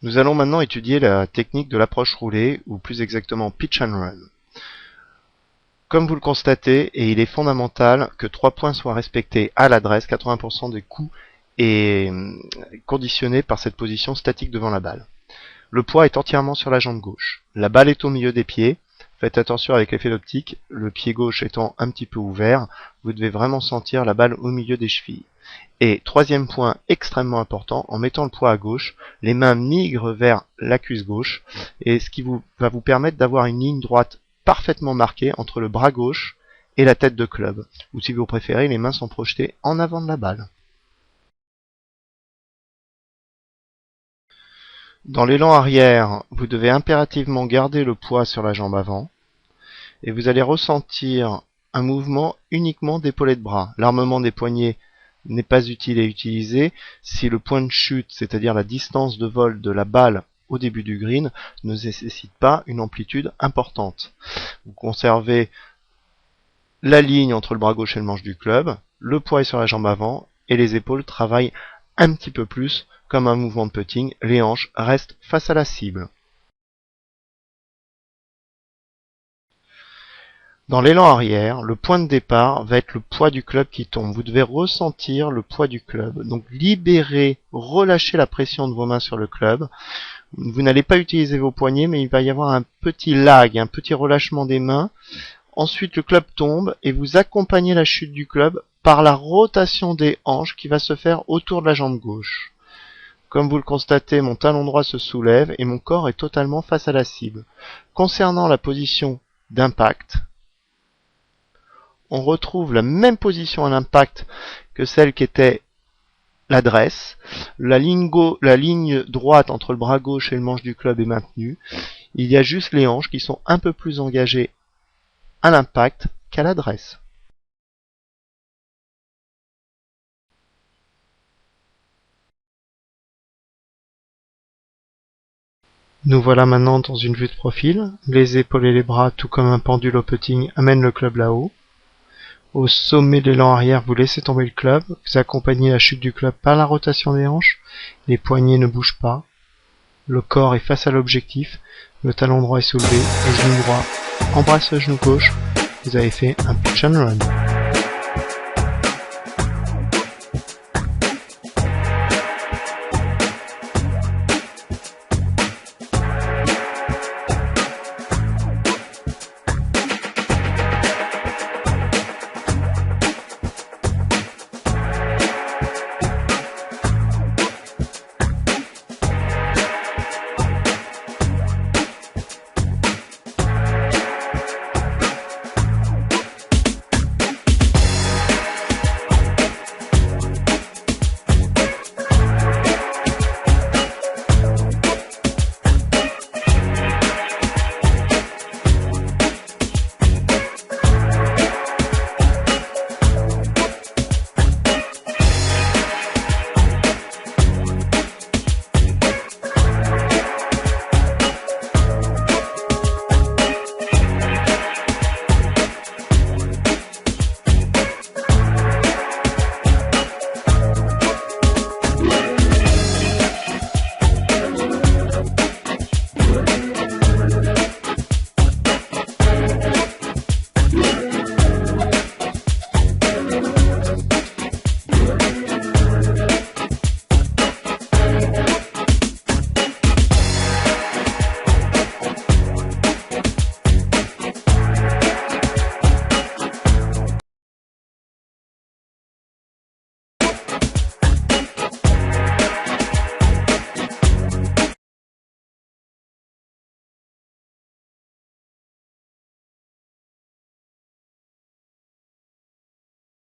Nous allons maintenant étudier la technique de l'approche roulée, ou plus exactement pitch and run. Comme vous le constatez, et il est fondamental que 3 points soient respectés à l'adresse, 80% des coups est conditionné par cette position statique devant la balle. Le poids est entièrement sur la jambe gauche. La balle est au milieu des pieds. Faites attention avec l'effet d'optique, le pied gauche étant un petit peu ouvert, vous devez vraiment sentir la balle au milieu des chevilles. Et troisième point extrêmement important, en mettant le poids à gauche, les mains migrent vers la cuisse gauche, et ce qui va vous permettre d'avoir une ligne droite parfaitement marquée entre le bras gauche et la tête de club. Ou si vous préférez, les mains sont projetées en avant de la balle. Dans l'élan arrière, vous devez impérativement garder le poids sur la jambe avant, et vous allez ressentir un mouvement uniquement d'épaulé de bras. L'armement des poignets n'est pas utile à utiliser si le point de chute, c'est-à-dire la distance de vol de la balle au début du green, ne nécessite pas une amplitude importante. Vous conservez la ligne entre le bras gauche et le manche du club, le poids est sur la jambe avant, et les épaules travaillent un petit peu plus comme un mouvement de putting, les hanches restent face à la cible. Dans l'élan arrière, le point de départ va être le poids du club qui tombe. Vous devez ressentir le poids du club. Donc libérez, relâchez la pression de vos mains sur le club. Vous n'allez pas utiliser vos poignets, mais il va y avoir un petit lag, un petit relâchement des mains. Ensuite, le club tombe et vous accompagnez la chute du club par la rotation des hanches qui va se faire autour de la jambe gauche. Comme vous le constatez, mon talon droit se soulève et mon corps est totalement face à la cible. Concernant la position d'impact, on retrouve la même position à l'impact que celle qui était l'adresse. La ligne droite entre le bras gauche et le manche du club est maintenue. Il y a juste les hanches qui sont un peu plus engagées à l'impact qu'à l'adresse. Nous voilà maintenant dans une vue de profil. Les épaules et les bras, tout comme un pendule au putting, amènent le club là-haut. Au sommet de l'élan arrière, vous laissez tomber le club, vous accompagnez la chute du club par la rotation des hanches, les poignets ne bougent pas, le corps est face à l'objectif, le talon droit est soulevé, le genou droit embrasse le genou gauche, vous avez fait un pitch and run.